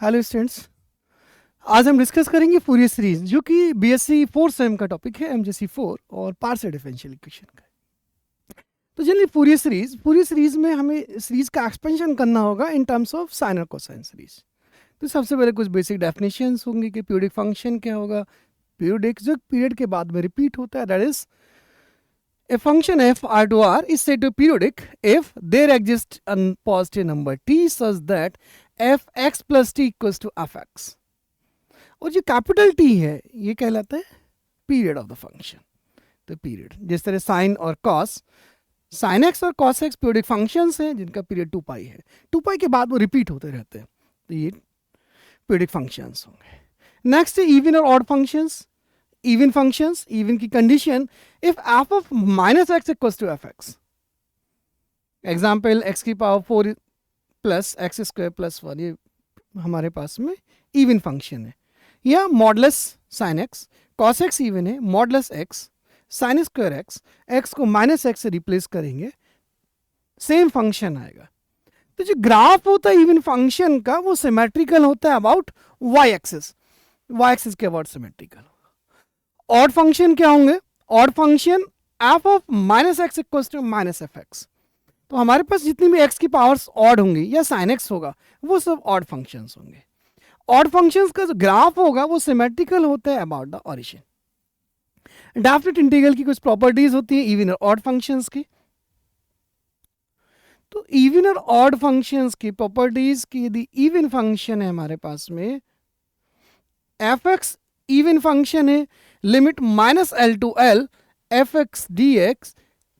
Hello students, आज हम discuss करेंगे फूरियर सीरीज जो कि बीएससी 4 सेम का टॉपिक है, एमजेसी 4 और पार्शियल डिफरेंशियल इक्वेशन का। तो जनरली फूरियर सीरीज में हमें सीरीज का एक्सपेंशन करना होगा इन टर्म्स ऑफ साइन और कोसाइन सीरीज। तो सबसे पहले कुछ बेसिक डेफिनेशंस होंगी कि पीरियोडिक फंक्शन क्या होगा। पीरियोडिक जो पीरियड के बाद में रिपीट होता है, that is a function f r to r is said to be periodic if there exists a positive number t such that f x plus t equals to f x। और जो capital T है ये कहलाता है period of the function. तो period जिस तरह sign और कॉस, साइन एक्स और कॉस एक्स पीरियडिक फंक्शंस हैं जिनका पीरियड 2 पाई है। 2 पाई के बाद वो रिपीट होते रहते हैं, तो ये पीरियडिक फंक्शंस होंगे। नेक्स्ट है इवन और odd functions. Even functions, even की condition if f of minus x equals to f x. Example x की power 4 plus x square plus 1, ये हमारे पास में इवन फंक्शन है। या modulus sine x, cos x even है, modulus x sine square x, x को minus x से रिप्लेस करेंगे, सेम फंक्शन आएगा। तो जो ग्राफ होता है इवन फंक्शन का वो सिमेट्रिकल होता है about Y axis, Y axis के अबाउट सिमेट्रिकल। ऑड फंक्शन क्या होंगे? Odd function F of minus x equals to minus F X. तो हमारे पास जितनी भी एक्स की पावर्स ऑड होंगी या साइन एक्स होगा वो सब ऑड फंक्शंस होंगे। ऑड फंक्शंस का जो ग्राफ होगा वो सिमेट्रिकल होता है about the origin. Definite integral की कुछ प्रॉपर्टीज होती है इवन और ऑड फंक्शंस की। तो इवन और ऑड फंक्शंस की प्रॉपर्टीज की, यदि इवन फंक्शन है हमारे पास में एफ एक्स इवन फंक्शन है, limit minus L to L F x D x,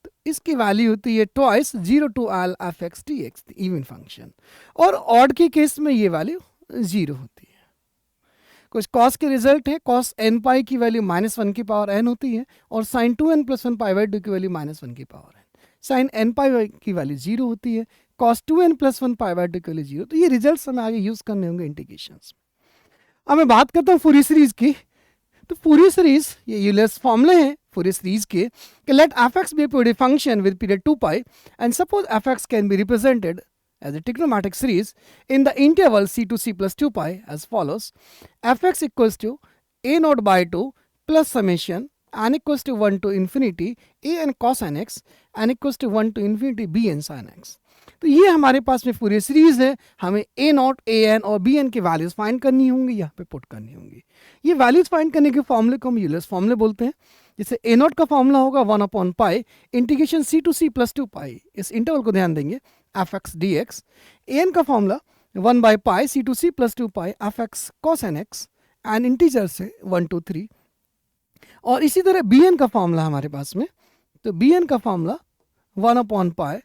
तो इसकी वैल्यू होती है twice 0 to L F x D X, even function. और ऑड के केस में ये वैल्यू 0 होती है। कुछ कॉस के रिजल्ट है, कॉस एन पाई की वैल्यू -1 की पावर n होती है और साइन 2n + 1 पाई बाई 2 की वैल्यू -1 की पावर n। साइन n पाई की वैल्यू 0 होती है, कॉस 2n + 1 पाई बाई 2 की वैल्यू 0। तो ये रिजल्ट हमें आगे यूज करने होंगे इंटीग्रेशंस में। अब मैं बात करता हूँ फूरियर सीरीज की। तो फूरियर सीरीज ये यूलर्स फॉर्मूले हैं फूरियर सीरीज के कि let F X be a periodic function with period 2 pi and suppose F X can be represented as a trigonometric series in the interval c to c plus 2 pi as follows: fx equals to a naught by 2 plus summation n equals to 1 to infinity a n cos n x n equals to 1 to infinity b n sin x। तो ये हमारे पास में Fourier series है। हमें a not a n और b n की values find करनी होंगी, यहाँ पे पुट करनी होंगी। ये वैल्यूज फाइंड करने के फॉर्मूले को हम यूलर्स फॉर्मूले बोलते हैं। जैसे a नॉट का फॉर्मूला होगा 1/पाई integration c to c plus 2 pi, इस इंटरवल को ध्यान देंगे, f x D x. A n का फॉर्मूला 1/पाई c to c plus 2 pi f x cos n x and integer से 1 to 3। और इसी तरह बी एन का फॉर्मूला हमारे पास में, तो बी एन का फॉर्मूला 1/पाई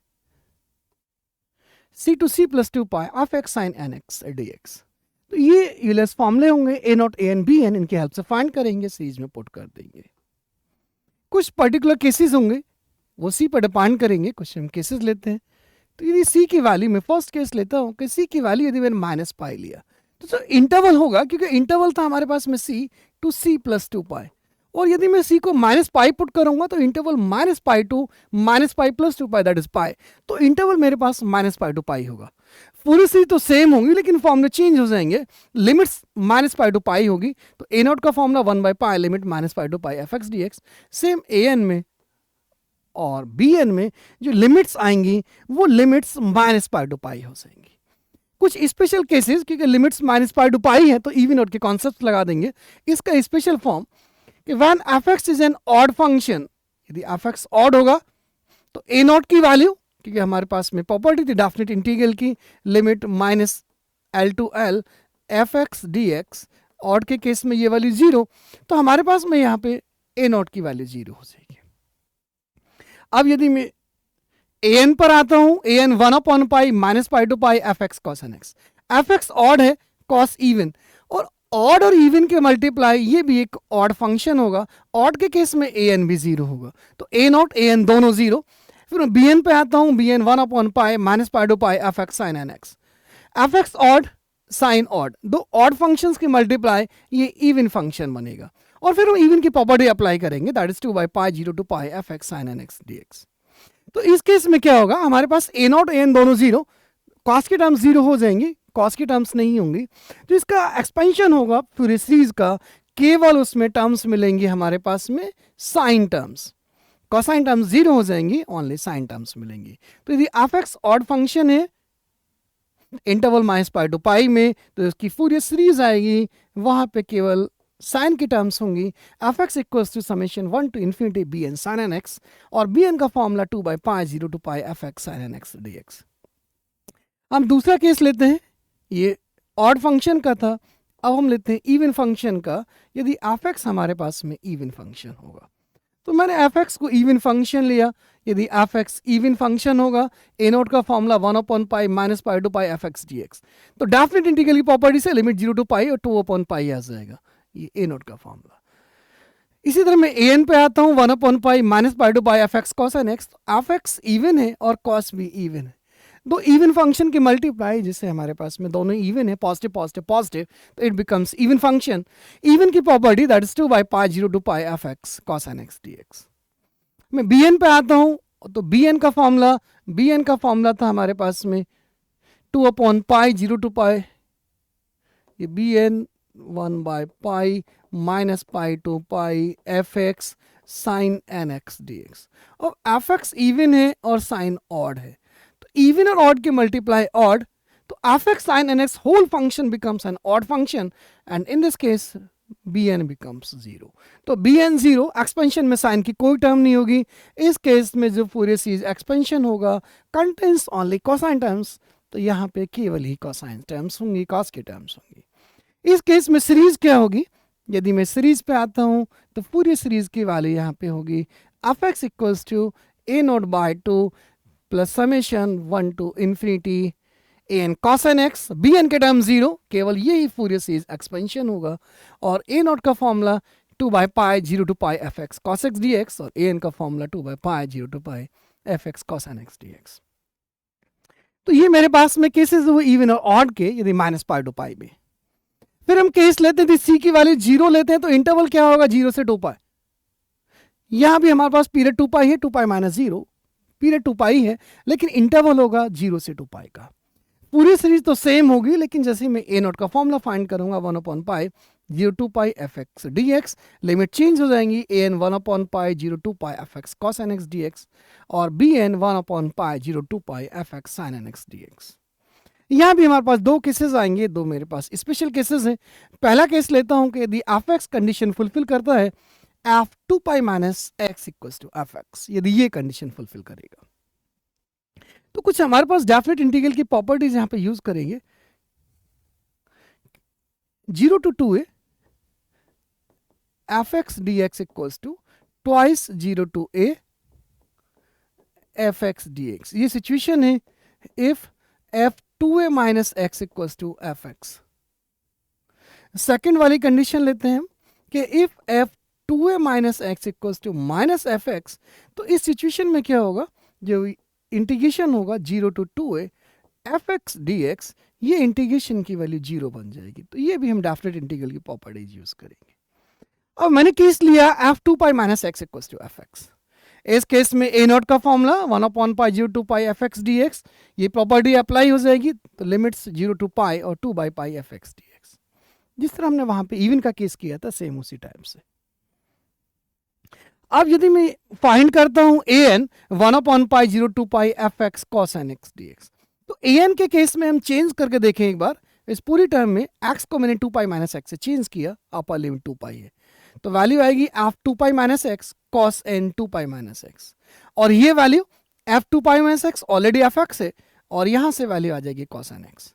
c to c plus 2 pi f x sine n x D x. तो ये यूलर्स फॉर्मूले होंगे a not a n b n, इनकी हेल्प से फाइंड करेंगे, सीरीज में पुट कर देंगे। कुछ पर्टिकुलर केसेस होंगे वो सी पर डिपेंड करेंगे। कुछ हम केसेस लेते हैं। तो यदि सी की वैल्यू में फर्स्ट केस लेता हूँ कि सी की वैल्यू यदि मैंने -पाई लिया तो जो इंटरवल होगा, क्योंकि इंटरवल था हमारे पास में सी टू सी प्लस 2 पाई, और यदि मैं सी को -पाई पुट करूंगा तो interval -pi to -pi plus 2 pi that is pi. तो इंटरवल मेरे पास -पाई टू पाई होगा। पूरी सी तो सेम होंगी लेकिन फॉर्मूले चेंज हो जाएंगे। लिमिट्स -पाई टू पाई होगी, तो ए नॉट का फॉर्मूला 1/पाई लिमिट -पाई to pi f x D x. Same a n में और बी एन में जो लिमिट्स आएंगी वो लिमिट्स -पाई टू पाई हो जाएंगी। कुछ स्पेशल केसेस, क्योंकि लिमिट्स -पाई टू पाई है तो इवन ऑड के कॉन्सेप्ट लगा देंगे। इसका स्पेशल फॉर्म कि when F x is an odd function, यदि एफ एक्स ऑड होगा तो ए नॉट की वैल्यू, क्योंकि हमारे पास में प्रॉपर्टी थी डेफिनेट इंटीग्रल की, limit -L to L F x D x, odd के केस में ये वैल्यू 0, तो हमारे पास में यहाँ पे ए नॉट की वैल्यू 0 हो जाएगी। अब यदि मैं ए एन पर आता हूं, ए एन 1/पाई -पाई to pi f x cos n x. F x odd है, कॉस इवन, और ऑड और इवन के मल्टीप्लाई ये भी एक ऑड फंक्शन होगा। ऑड के केस में ए एन भी 0 होगा, तो ए नॉट ए एन दोनों 0। फिर मैं बी एन पे आता हूं, बी एन 1/पाई -पाई to pi f x sine n x. F x odd sine odd, दो ऑड फंक्शंस के मल्टीप्लाई ये इवन फंक्शन बनेगा। और फिर हम इवन की प्रॉपर्टी अप्लाई करेंगे, दैट इज 2/पाई 0 to pi f x sine n x D x. तो इस केस में क्या होगा, हमारे पास ए नॉट ए एन दोनों 0, कॉस के टर्म 0 हो जाएंगे, कॉस की टर्म्स नहीं होंगी। तो इसका एक्सपेंशन होगा पूरी सीरीज का, केवल उसमें टर्म्स मिलेंगी हमारे पास में sine terms. Cosine terms zero हो जाएंगी, ओनली साइन टर्म्स मिलेंगी। तो यदि एफ एक्स ऑड फंक्शन है इंटरवल -π to π में, तो इसकी फूरियर सीरीज आएगी, वहां पे केवल साइन की टर्म्स होंगी। F x equals to summation 1 to infinity b n sine n x, और बी एन का formula 2/π0 to π f x sine n x D x. हम दूसरा केस लेते हैं, ये ऑड फंक्शन का था। अब हम लेते हैं इवन फंक्शन का। यदि एफ एक्स हमारे पास में इवन फंक्शन होगा, तो मैंने एफ एक्स को इवन फंक्शन लिया। यदि एफ एक्स इवन फंक्शन होगा, ए नोट का formula 1/π -π to π f x D x, तो डेफिनेट इंटीग्रल की प्रॉपर्टी से लिमिट 0 to π और 2/π आ जाएगा, ये ए नोट का फॉर्मूला। इसी तरह मैं ए एन पे आता हूँ, 1/π -π to π f x cos n x. F x even है और कॉस भी इवन है, दो इवन फंक्शन की मल्टीप्लाई, जिससे हमारे पास में दोनों इवन है, पॉजिटिव पॉजिटिव पॉजिटिव, तो it becomes even function. Even की property that is 2/π0 to π f x cos n x D x. मैं बी एन पे आता हूँ, तो बी एन का फॉर्मूला था हमारे पास में 2/π0 to π, ये b n 1/π -π to π f x sine n x D x. और एफ एक्स इवन है और साइन ऑड है, even or odd के multiply odd, तो f x sine n x whole function becomes an odd function, and in this case bn becomes 0। तो bn 0, expansion में sign की कोई टर्म नहीं होगी। इस केस में जो फूरियर सीरीज एक्सपेंशन होगा कंटेन्स ओनली कोसाइन टर्म्स, तो यहाँ पे केवल ही कोसाइन टर्म्स होंगी, कॉस की टर्म्स होंगी। इस केस में सीरीज क्या होगी, यदि मैं सीरीज पे आता हूँ, तो फूरियर सीरीज की वैल्यू यहाँ पे होगी f x equals to a not by 2 plus summation 1 to infinity a n cos n x, b n के टर्म 0, केवल यही फूरियर सीरीज एक्सपेंशन होगा। और ए नॉट का formula 2/π0 to π f x cos x D x, और a n का formula 2/π0 to π f x cos n x D x. तो ये मेरे पास में केसेस हुए इवन और ऑड के, यदि -π to π में। फिर हम केस लेते हैं, सी की वैल्यू 0 लेते हैं, तो इंटरवल क्या होगा 0 से 2π। यहां भी हमारे पास पीरियड 2π है, 2π - 0 पीरियड 2π है, लेकिन इंटरवल होगा 0 से 2π का। पूरी सीरीज तो सेम होगी, लेकिन जैसे मैं ए नोट का फॉर्मूला फाइंड करूंगा 1/π0 to π f x D x, limit change हो जाएंगी, a n 1/π0 to π f x cos n x D x, और b n 1/π0 to π f x sine n x D x. यहाँ भी हमारे पास दो cases आएंगे, दो मेरे पास स्पेशल केसेस हैं। पहला केस लेता हूं कि यदि एफ एक्स कंडीशन फुलफिल करता है, f 2π - x equals to f x, यदि ये कंडीशन फुलफिल करेगा, तो कुछ हमारे पास डेफिनेट इंटीग्रल की प्रॉपर्टीज यहां पे यूज करेंगे। 0 to 2a f x D x equals to twice 0 to a f x D x. ये सिचुएशन है if f 2a - x equals to f x. Second वाली कंडीशन लेते हैं कि if f 2a - x equals to -f X, तो इस situation में क्या होगा, जो इंटीग्रेशन होगा 0 to 2a f x D x, ये इंटीग्रेशन की वैल्यू 0 बन जाएगी। तो ये भी हम डेफिनेट इंटीग्रल की प्रॉपर्टीज यूज करेंगे। अब मैंने केस लिया f 2π - x equals to f x. इस केस में ए नॉट का formula 1/π0 to π f x D x, ये प्रॉपर्टी अप्लाई हो जाएगी, तो लिमिट्स 0 to π और 2/π एफ एक्स डी एक्स। जिस तरह हमने वहां पे इवन का केस किया था, सेम उसी टाइप से। अब यदि मैं फाइंड करता हूं a n 1/π0 to π f x cos n x D x, तो ए एन के केस में हम चेंज करके देखें एक बार। इस पूरी टर्म में एक्स को मैंने 2π - x से चेंज किया, अपर लिमिट 2π है, तो वैल्यू आएगी f 2π - x cos n 2π - x, और ये value f 2π - x already f x है, और यहां से वैल्यू आ जाएगी कॉस एन एक्स।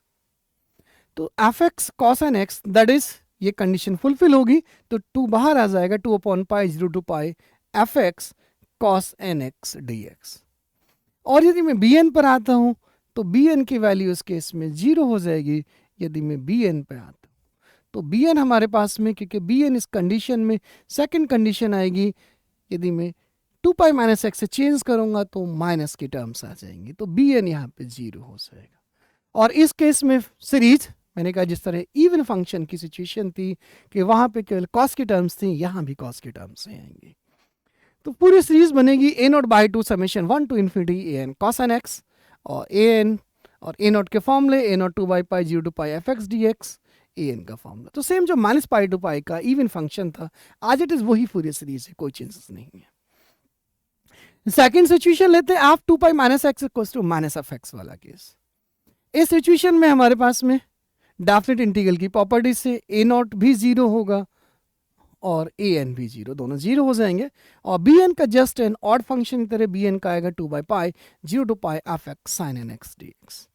तो f x cos n x, that is ये कंडीशन फुलफिल होगी, तो 2 बाहर आ जाएगा, 2/π0 to π f x cos n x D x. और यदि मैं बी एन पर आता हूं, तो बी एन की वैल्यू इस केस में 0 हो जाएगी। यदि मैं बी एन पे आता हूं, तो बी एन हमारे पास में, क्योंकि बी एन इस कंडीशन में सेकंड कंडीशन आएगी, यदि मैं 2π - x से चेंज करूंगा तो माइनस की टर्म्स आ जाएंगी, तो बी एन यहाँ पे 0 हो जाएगा। और इस केस में सीरीज मैंने कहा जिस तरह इवन फंक्शन की सिचुएशन थी कि वहां पे केवल कॉस की टर्म्स थी, यहां भी कॉस की टर्म्स आएंगी, तो पूरी सीरीज बनेगी a0/2 summation 1 to infinity a n cos n x, और a n और ए नॉट के फॉर्मूले a not 2 by pi 0 to pi f x D x a n का फॉर्मूला। तो सेम जो माइनस पाई टू पाई का even function था आज इट इज वही फूरियर सीरीज है, कोई चेंजेस नहीं है। सेकेंड सिचुएशन लेते हैं f 2 pi minus x equals to minus F x वाला केस। इस सिचुएशन में हमारे पास में डेफिनेट इंटीग्रल की प्रॉपर्टी से ए नॉट भी 0 होगा और ए एन भी 0, दोनों 0 हो जाएंगे और बी एन का जस्ट एन ऑड फंक्शन की तरह बी एन का आएगा 2 by pi 0 to pi f x sine n x D x.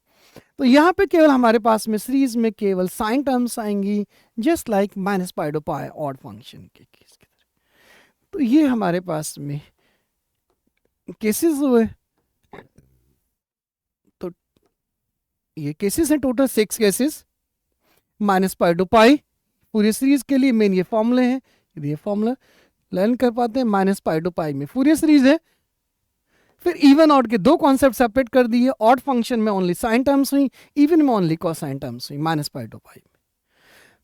तो यहाँ पे केवल हमारे पास में सीरीज में केवल साइन टर्म्स आएंगी just like minus pi to pi odd function के केस की तरह। तो ये हमारे पास में केसेस हुए, तो ये केसेस हैं total 6 cases minus pi to pi पूरी सीरीज के लिए। मेन ये फॉर्मूले हैं, यदि ये फॉर्मूला लर्न कर पाते हैं माइनस पाई टू पाई में फूरियर सीरीज है। फिर इवन ऑड के दो कॉन्सेप्ट सेपरेट कर दिए, ऑड फंक्शन में ओनली साइन टर्म्स हुई, इवन में ओनली कोसाइन टर्म्स हुई माइनस पाई टू पाई में।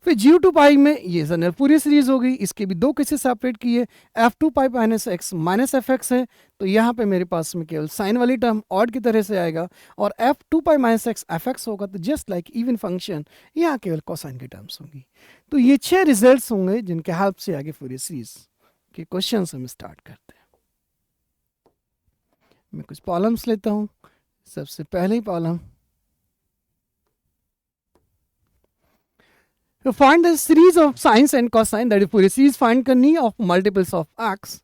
फिर 0 टू पाई में ये जनरल फूरियर सीरीज हो गई, इसके भी दो केसेस सेपरेट किए, F 2 pi minus x minus F x है, तो यहाँ पे मेरे पास में केवल साइन वाली टर्म ऑड की तरह से आएगा और F 2 pi minus x f x होगा, तो जस्ट लाइक इवन फंक्शन यहाँ केवल कोसाइन की टर्म्स होंगी। तो ये 6 रिजल्ट्स होंगे जिनके हेल्प से आगे फूरियर सीरीज के क्वेश्चन हम स्टार्ट करते हैं। मैं कुछ प्रॉब्लम्स लेता हूँ। सबसे पहले ही problem, find the series of sines and cosine, that is पूरी सीरीज फाइंड करनी of multiples of x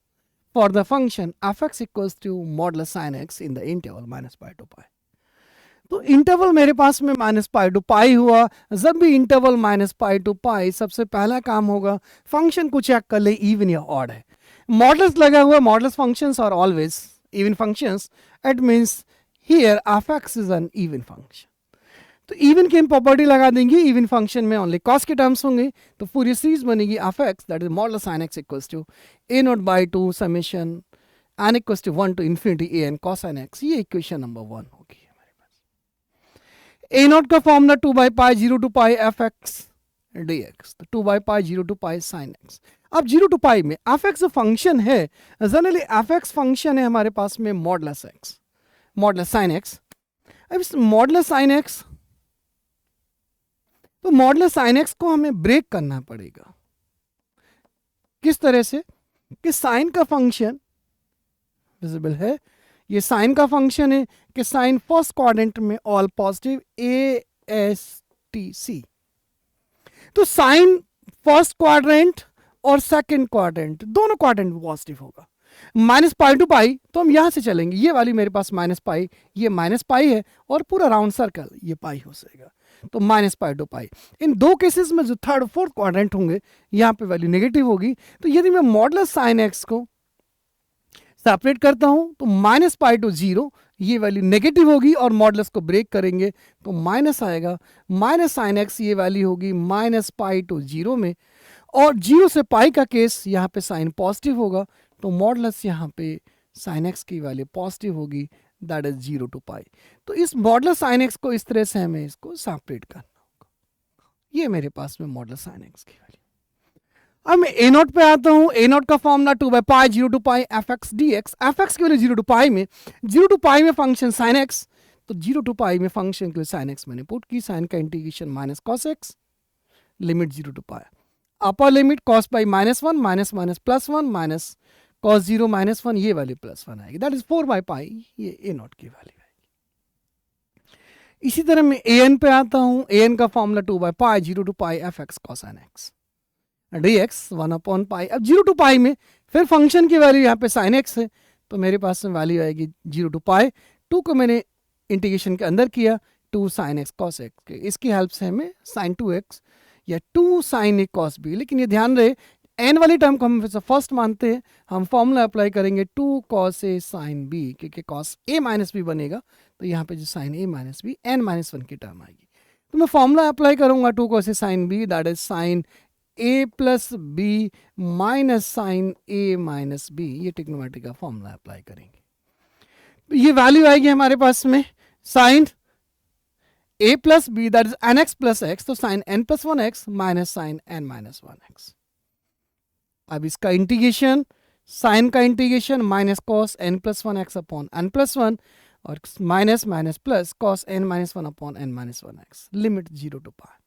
for the function f x equals to modulus sine x in the interval minus pi to pi. तो interval मेरे पास में minus pi to पाई हुआ, जब भी interval minus pi to पाई सबसे पहला काम होगा फंक्शन को चेक कर ले इवन या ऑड है। मॉडुलस लगा हुआ, modulus functions are always even functions, it means here f(x) is an even function। तो even की हम प्रॉपर्टी लगा देंगे, even function में only cos के टर्म्स होंगे, तो पूरी सीरीज बनेगी f(x) that is modulus sin x equals to a naught by 2 summation n equals to 1 to infinity a n cosine x। ये इक्वेशन नंबर 1 होगी हमारे पास। a naught का formula 2 by pi 0 to pi f(x) dx, तो 2 by pi 0 to pi sin x। अब 0 to pi में F x function है, generally F x function है हमारे पास में modulus x modulus sine x. अब इस मॉडुलस साइन एक्स, तो मॉडुलस साइन एक्स को हमें ब्रेक करना पड़ेगा। किस तरह से कि साइन का फंक्शन विजिबल है, ये साइन का फंक्शन है कि साइन फर्स्ट क्वाड्रेंट में all positive A S T C. तो साइन फर्स्ट क्वाड्रेंट और सेकंड क्वाड्रेंट दोनों क्वाड्रेंट पॉजिटिव होगा। माइनस पाई टू पाई तो हम यहां से चलेंगे, ये वाली मेरे पास माइनस पाई, ये माइनस पाई है और पूरा राउंड सर्कल ये पाई हो जाएगा, तो माइनस पाई टू पाई। इन दो केसेस में जो थर्ड और फोर्थ क्वाड्रेंट होंगे यहाँ पे वैल्यू नेगेटिव होगी। तो यदि मैं मॉडुलस साइन एक्स को सेपरेट करता हूं तो माइनस पाई टू 0 ये वैल्यू नेगेटिव होगी और मॉडुलस को ब्रेक करेंगे तो माइनस आएगा, माइनस साइन एक्स ये वैल्यू होगी माइनस पाई टू 0 में, और 0 से पाई का केस यहाँ पे साइन पॉजिटिव होगा, तो मॉडुलस यहाँ पे साइन एक्स की वैल्यू पॉजिटिव होगी, दैट इज 0 टू पाई। तो इस मॉडुलस साइन एक्स को इस तरह से हमें इसको सेपरेट करना होगा। ये मेरे पास में मॉडुलस साइन एक्स की वैल्यू। अब मैं ए नॉट पे आता हूँ। ए नॉट का formula 2 by pi 0 to pi f x D x. F x की वैल्यू 0 टू पाई में, 0 टू पाई में फंक्शन साइन एक्स, तो 0 टू पाई में फंक्शन के लिए साइन एक्स मैंने पुट की, साइन का integration minus cos x, limit 0 to pi, upper limit cos by minus one minus minus plus one minus cos 0 minus one, ये value plus one आएगी, that is 4 by pi, ये a not की value आएगी। इसी तरह मैं A N पे आता हूँ। ए एन का formula 2 by pi 0 to pi f x cosine x D x 1 upon pi. अब 0 टू पाई में फिर फंक्शन की वैल्यू यहाँ पे साइन एक्स है, तो मेरे पास में वैल्यू आएगी 0 टू पाई, 2 को मैंने इंटीग्रेशन के अंदर किया 2 साइन एक्स कॉस एक्स के, इसकी हेल्प से हमें साइन 2x या 2 साइन ए कॉस बी। लेकिन ये ध्यान रहे एन वाली टर्म को हम फिर से फर्स्ट मानते हैं, हम फॉर्मूला अप्लाई करेंगे 2 कॉस ए साइन बी, क्योंकि कॉस ए माइनस बी बनेगा, तो यहाँ पे जो sine A minus B n minus one की टर्म आएगी। तो मैं फॉर्मूला अप्लाई करूंगा 2 cos A sine B, that is sine A plus B minus sine A minus B, ये ट्रिग्नोमेट्री का फॉर्मूला अप्लाई करेंगे। तो ये वैल्यू आएगी हमारे पास में sine a plus B that is n x plus x, तो sine n plus one x minus sine n minus one x. अब इसका इंटीग्रेशन, साइन का integration minus cos n plus one x upon n plus one, और minus minus plus cos n minus one upon n minus one x, limit 0 to pi.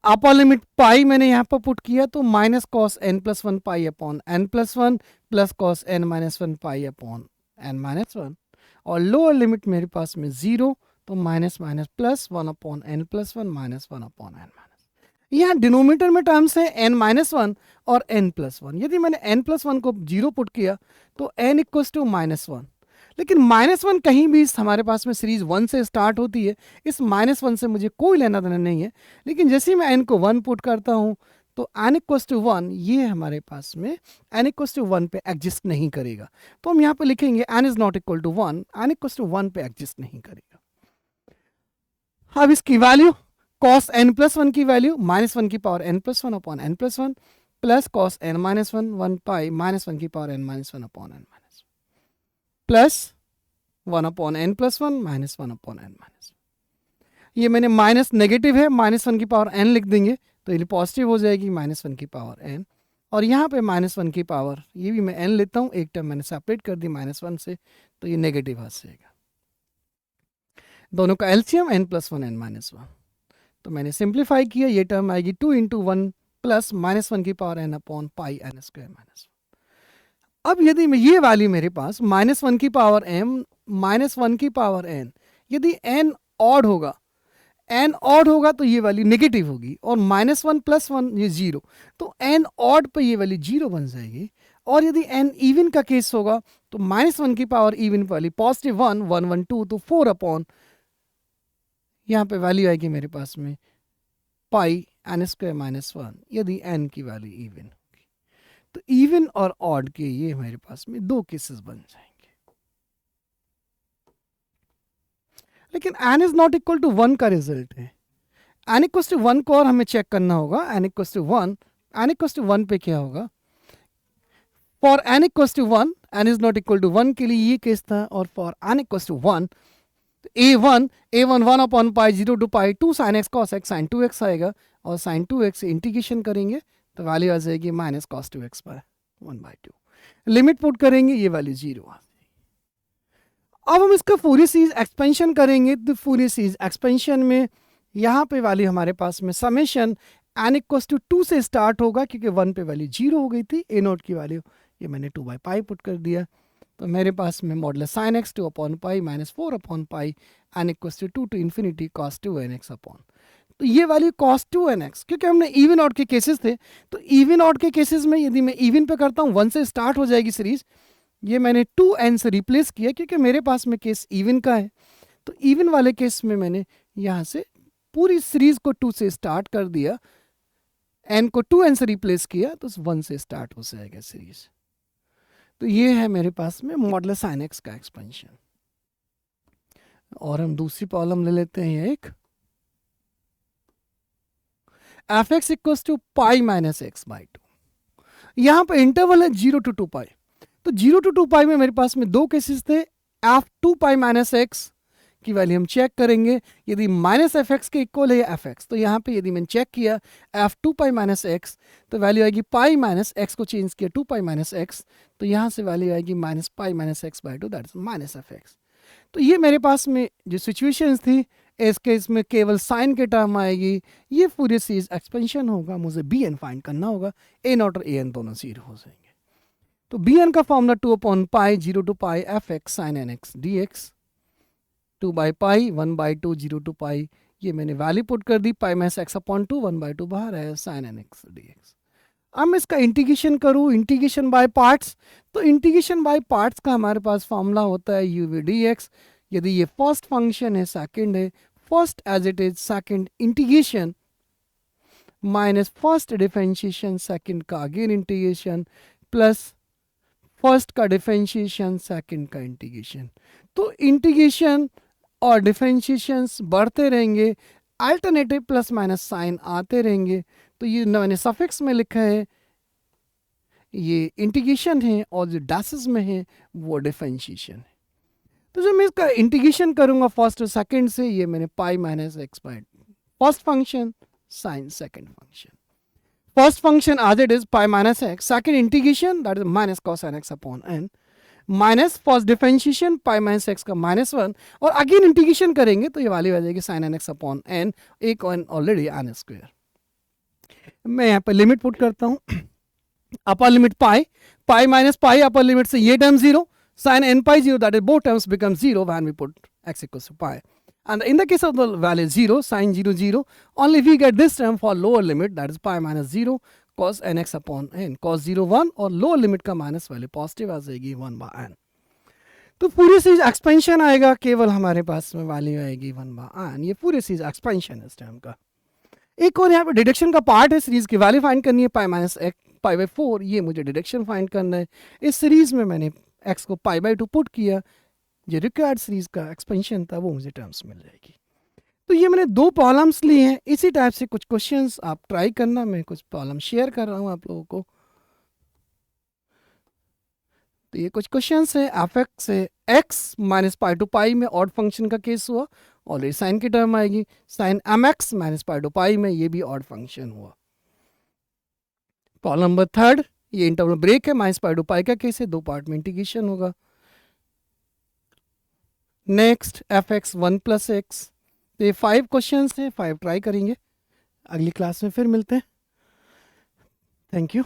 Upper limit pi मैंने यहाँ पर put किया तो minus cos n plus one pi upon n plus one plus cos n minus one pi upon n minus one, और lower limit मेरे पास में 0, तो minus minus plus one upon n plus one minus one upon n minus. यहाँ denominator में terms है n minus one और n plus one. यदि मैंने एन प्लस वन को 0 पुट किया तो n equals to minus one, लेकिन माइनस वन कहीं भी हमारे पास में सीरीज 1 से स्टार्ट होती है, इस माइनस वन से मुझे कोई लेना देना नहीं है। लेकिन जैसे ही मैं एन को 1 पुट करता हूँ तो एन इक्वल्स टू 1 ये हमारे पास में एन इक्वल्स टू 1 पे एग्जिस्ट नहीं करेगा, तो हम यहाँ पे लिखेंगे n is not equal to 1, n equals to 1 पे एग्जिस्ट नहीं करेगा। अब इसकी value cos n plus one की वैल्यू माइनस वन की power n plus one upon n plus one plus cos n minus one one pi minus one की power n minus one upon n minus plus one upon n plus one minus one upon n minus. ये मैंने minus negative है, minus one की power N लिख देंगे तो ये positive हो जाएगी माइनस वन की पावर एन, और यहाँ पे माइनस वन की पावर ये भी मैं एन लेता हूँ, एक टर्म मैंने सेपरेट कर दी माइनस वन से, तो ये नेगेटिव आ जाएगा। दोनों का LCM n plus one n minus one, तो मैंने सिंप्लीफाई किया, ये टर्म आएगी 2 into one plus minus one की power n upon pi n square minus one. अब यदि मैं ये वैल्यू मेरे पास माइनस वन की पावर एम माइनस वन की पावर एन, यदि एन ऑड होगा, एन ऑड होगा तो ये वैल्यू नेगेटिव होगी, और माइनस वन प्लस वन ये 0, तो एन ऑड पर ये वैल्यू 0 बन जाएगी। और यदि एन इवन का केस होगा तो माइनस वन की पावर इवन वाली पॉजिटिव 1 1 1 2, तो 4 अपॉन यहाँ पे वैल्यू आएगी मेरे पास में पाई एन स्क्वायर माइनस वन, यदि एन की वैल्यू इवन होगी। तो इवन और ऑड के ये मेरे पास में 2 केसेस बन जाएंगे। लेकिन n is not equal to 1 का रिजल्ट है, एन इक्वल टू 1 को और हमें चेक करना होगा। N equal to 1, n equal to 1 पे क्या होगा, for n equal to 1 n is not equal to 1 के लिए ये केस था, और for n equal to 1 a1 1 upon pi 0 to pi 2 sine x cos x sine 2x आएगा, और साइन 2x से इंटीग्रेशन करेंगे तो वैल्यू आ जाएगी minus cos 2x by 1/2। Limit put करेंगे ये वैल्यू 0 आ जाएगी। अब हम इसका फूरियर सीरीज एक्सपेंशन करेंगे, तो फूरियर सीरीज एक्सपेंशन में यहाँ पे वैल्यू हमारे पास में समेशन एन इक्वल्स टू 2 से स्टार्ट होगा, क्योंकि 1 पे वैल्यू 0 हो गई थी, ए नोट की वैल्यू ये मैंने 2/पाई पुट कर दिया, तो मेरे पास में modulus sine x 2 upon pi minus 4 upon pi n equals to 2 to infinity cos 2 n x upon, तो ये वैल्यू कॉस 2 एन एक्स, क्योंकि हमने इवन ऑड के केसेस थे, तो इवन ऑड के केसेस में यदि मैं इवन पे करता हूँ 1 से स्टार्ट हो जाएगी सीरीज, ये मैंने 2n से रिप्लेस किया क्योंकि मेरे पास में केस इवन का है, तो इवन वाले केस में मैंने यहाँ से पूरी सीरीज को 2 से स्टार्ट कर दिया, n को 2n से रिप्लेस किया तो 1 से स्टार्ट हो जाएगा सीरीज। तो ये है मेरे पास में मॉडुलस साइन एक्स का एक्सपेंशन। और हम दूसरी प्रॉब्लम ले लेते हैं एक, f x equals to pi minus x by 2। यहाँ पर इंटरवल है 0 to 2 पाई, तो 0 to 2 पाई में मेरे पास में 2 केसेस थे, एफ 2 पाई माइनस एक्स की वैल्यू हम चेक करेंगे, यदि माइनस एफ एक्स के इक्वल है या एफ एक्स, तो यहाँ पे यदि मैंने चेक किया एफ 2 पाई माइनस एक्स, तो वैल्यू आएगी पाई माइनस एक्स को चेंज किया 2 पाई माइनस एक्स, तो यहाँ से वैल्यू आएगी minus pi minus x by 2, that is minus F X. तो ये मेरे पास में जो सिचुएशंस थी, इस केस में केवल साइन के टर्म आएगी, ये फूरियर सीरीज एक्सपेंशन होगा, मुझे बी एन फाइंड करना होगा, ए नॉट और ए एन दोनों 0 हो जाएंगे। तो बी एन का formula 2 upon pi 0 to pi f x sine n x D x, 2 by pi 1/2 0 to pi, ये मैंने वैल्यू पुट कर दी, पाई माइनस एक्स अपॉन 2 1/2 बाहर है sine n x D x. अब मैं इसका इंटीग्रेशन करूँ, इंटीग्रेशन बाय पार्ट्स, तो इंटीग्रेशन बाय पार्ट्स का हमारे पास फॉर्मूला होता है यू वी डी एक्स, यदि ये फर्स्ट फंक्शन है सेकंड है, first as it is, second integration minus first differentiation second का अगेन इंटीग्रेशन प्लस फर्स्ट का डिफरेंशिएशन सेकंड का इंटीग्रेशन। तो इंटीग्रेशन और डिफरेंशिएशंस बढ़ते रहेंगे, अल्टरनेटिव प्लस माइनस साइन आते रहेंगे, तो ये मैंने सफिक्स में लिखा है ये इंटीग्रेशन है, और जो डैसेस में है वो डिफरेंशिएशन है। तो जब मैं इसका इंटीग्रेशन करूंगा फर्स्ट और सेकंड से, ये मैंने pi minus x by first function sine second function, first function as it is pi minus x, second integration that is minus cos n x upon n, minus first differentiation pi minus x का -1 और again integration करेंगे तो ये वाली आ जाएगी sine n x upon n, एक already n square. मैं यहाँ पर लिमिट पुट करता हूँ, upper limit pi, pi minus pi, upper limit से ये term 0, sin n pi 0, that is both terms become 0 when we put x equals to pi. And in the case of the value 0, sin 0 0, only we get this term for lower limit, that is pi minus 0 cos nx upon n, cos 0 1 और lower limit का minus value positive आ जाएगी 1 bye n। तो पूरी चीज expansion आएगा, केवल हमारे पास में वैल्यू आएगी 1 बाय n। ये पूरी चीज एक्सपेंशन है इस टर्म का। एक और यहाँ पे डिडक्शन का पार्ट है, सीरीज की वैल्यू फाइंड करनी है पाई माइनस पाई बाई 4, ये मुझे डिडक्शन फाइंड करना है। इस सीरीज में मैंने x को पाई बाई 2 पुट किया, जो रिक्वायर्ड सीरीज का एक्सपेंशन था वो मुझे टर्म्स मिल जाएगी। तो ये मैंने 2 प्रॉब्लम्स लिए हैं। इसी टाइप से कुछ क्वेश्चंस आप ट्राई करना, मैं कुछ प्रॉब्लम शेयर कर रहा हूँ आप लोगों को। तो ये कुछ क्वेश्चंस है, एफ एक्स से x minus pi to pi में ऑड फंक्शन का केस हुआ, ऑलरेडी साइन की टर्म आएगी, sine m x minus pi to pi में ये भी ऑड फंक्शन हुआ। प्रॉब्लम नंबर 3, ये इंटरवल ब्रेक है, माइनस पाई टू पाई का केस है, 2 पार्ट में इंटीग्रेशन होगा। Next f x 1 plus x. तो ये 5 क्वेश्चन हैं, 5 ट्राई करेंगे। अगली क्लास में फिर मिलते हैं। Thank you.